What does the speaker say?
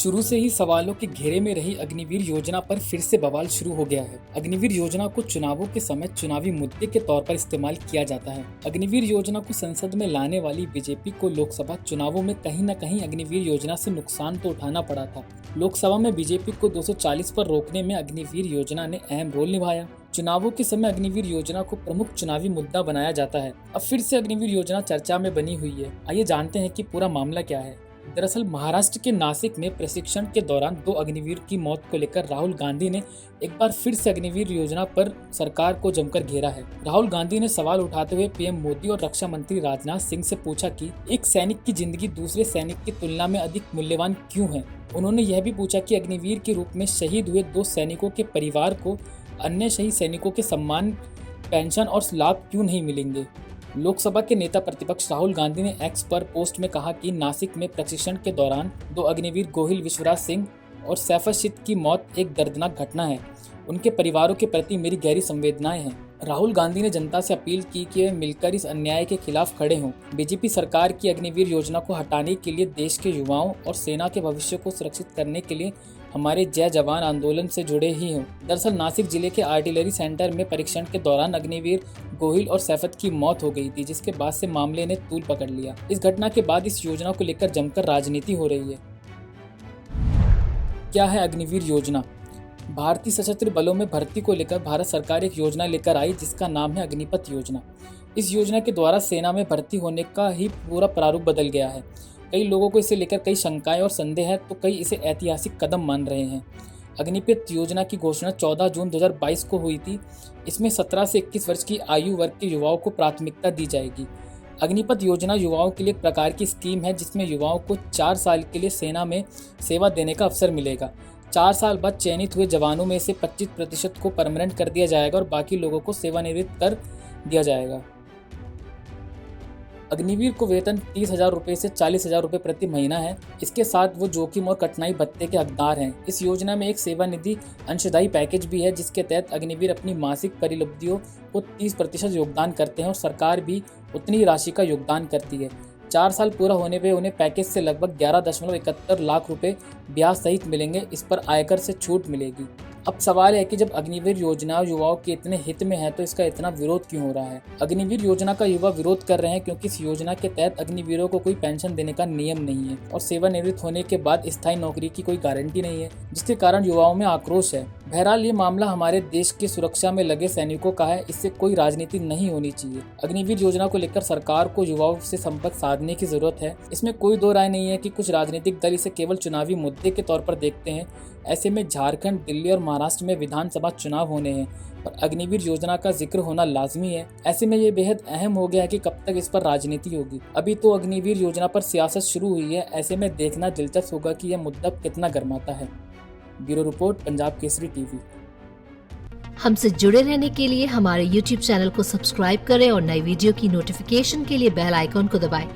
शुरू से ही सवालों के घेरे में रही अग्निवीर योजना पर फिर से बवाल शुरू हो गया है। अग्निवीर योजना को चुनावों के समय चुनावी मुद्दे के तौर पर इस्तेमाल किया जाता है। अग्निवीर योजना को संसद में लाने वाली बीजेपी को लोकसभा चुनावों में कहीं न कहीं अग्निवीर योजना से नुकसान तो उठाना पड़ा था। लोकसभा में बीजेपी को 240 पर रोकने में अग्निवीर योजना ने अहम रोल निभाया। चुनावों के समय अग्निवीर योजना को प्रमुख चुनावी मुद्दा बनाया जाता है। अब फिर से अग्निवीर योजना चर्चा में बनी हुई है। आइए जानते हैं कि पूरा मामला क्या है। दरअसल महाराष्ट्र के नासिक में प्रशिक्षण के दौरान 2 अग्निवीर की मौत को लेकर राहुल गांधी ने एक बार फिर से अग्निवीर योजना पर सरकार को जमकर घेरा है। राहुल गांधी ने सवाल उठाते हुए पीएम मोदी और रक्षा मंत्री राजनाथ सिंह से पूछा कि एक सैनिक की जिंदगी दूसरे सैनिक की तुलना में अधिक मूल्यवान क्यों है। उन्होंने यह भी पूछा कि अग्निवीर के रूप में शहीद हुए 2 सैनिकों के परिवार को अन्य शहीद सैनिकों के सम्मान, पेंशन और लाभ क्यों नहीं मिलेंगे। लोकसभा के नेता प्रतिपक्ष राहुल गांधी ने एक्स पर पोस्ट में कहा कि नासिक में प्रशिक्षण के दौरान 2 अग्निवीर गोहिल विश्वराज सिंह और सैफशीत की मौत एक दर्दनाक घटना है। उनके परिवारों के प्रति मेरी गहरी संवेदनाएं हैं। राहुल गांधी ने जनता से अपील की कि वे मिलकर इस अन्याय के खिलाफ खड़े हों। बीजेपी सरकार की अग्निवीर योजना को हटाने के लिए देश के युवाओं और सेना के भविष्य को सुरक्षित करने के लिए हमारे जय जवान आंदोलन से जुड़े ही हों। दरअसल नासिक जिले के आर्टिलरी सेंटर में परीक्षण के दौरान अग्निवीर गोहिल और सैफत की मौत हो गई थी, जिसके बाद से मामले ने तूल पकड़ लिया। इस घटना के बाद इस योजना को लेकर जमकर राजनीति हो रही है। क्या है अग्निवीर योजना? भारतीय सशस्त्र बलों में भर्ती को लेकर भारत सरकार एक योजना लेकर आई जिसका नाम है अग्निपथ योजना। इस योजना के द्वारा सेना में भर्ती होने का ही पूरा प्रारूप बदल गया है। कई लोगों को इसे लेकर कई शंकाएं और संदेह है, तो कई इसे ऐतिहासिक कदम मान रहे हैं। अग्निपथ योजना की घोषणा 14 जून 2022 को हुई थी। इसमें 17 से 21 वर्ष की आयु वर्ग के युवाओं को प्राथमिकता दी जाएगी। अग्निपथ योजना युवाओं के लिए एक प्रकार की स्कीम है जिसमें युवाओं को 4 साल के लिए सेना में सेवा देने का अवसर मिलेगा। 4 साल बाद चयनित हुए जवानों में से 25% को परमानेंट कर दिया जाएगा और बाकी लोगों को सेवानिवृत्त कर दिया जाएगा। अग्निवीर को वेतन 30,000 रुपये से 40,000 रुपये प्रति महीना है। इसके साथ वो जोखिम और कठिनाई भत्ते के हकदार हैं। इस योजना में एक सेवानिधि अंशदायी पैकेज भी है जिसके तहत अग्निवीर अपनी मासिक परिलब्धियों को 30% योगदान करते हैं और सरकार भी उतनी ही राशि का योगदान करती है। 4 साल पूरा होने पे उन्हें पैकेज से लगभग 11.71 लाख रुपए ब्याज सहित मिलेंगे। इस पर आयकर से छूट मिलेगी। अब सवाल है कि जब अग्निवीर योजना युवाओं के इतने हित में है तो इसका इतना विरोध क्यों हो रहा है। अग्निवीर योजना का युवा विरोध कर रहे हैं क्योंकि इस योजना के तहत अग्निवीरों को कोई पेंशन देने का नियम नहीं है और सेवानिवृत्त होने के बाद स्थायी नौकरी की कोई गारंटी नहीं है, जिसके कारण युवाओं में आक्रोश है। बहरहाल ये मामला हमारे देश की सुरक्षा में लगे सैनिकों का है। इससे कोई राजनीति नहीं होनी चाहिए। अग्निवीर योजना को लेकर सरकार को युवाओं से संपर्क साधने की जरूरत है। इसमें कोई दो राय नहीं है कि कुछ राजनीतिक दल इसे केवल चुनावी मुद्दे के तौर पर देखते हैं। ऐसे में झारखंड, दिल्ली और महाराष्ट्र में विधानसभा चुनाव होने हैं और अग्निवीर योजना का जिक्र होना लाजमी है। ऐसे में ये बेहद अहम हो गया है कि कब तक इस पर राजनीति होगी। अभी तो अग्निवीर योजना पर सियासत शुरू हुई है। ऐसे में देखना दिलचस्प होगा कि यह मुद्दा कितना गर्माता है। Bureau report, Punjab Kesari TV. हमसे जुड़े रहने के लिए हमारे YouTube चैनल को सब्सक्राइब करें और नई वीडियो की नोटिफिकेशन के लिए बेल आइकॉन को दबाएं।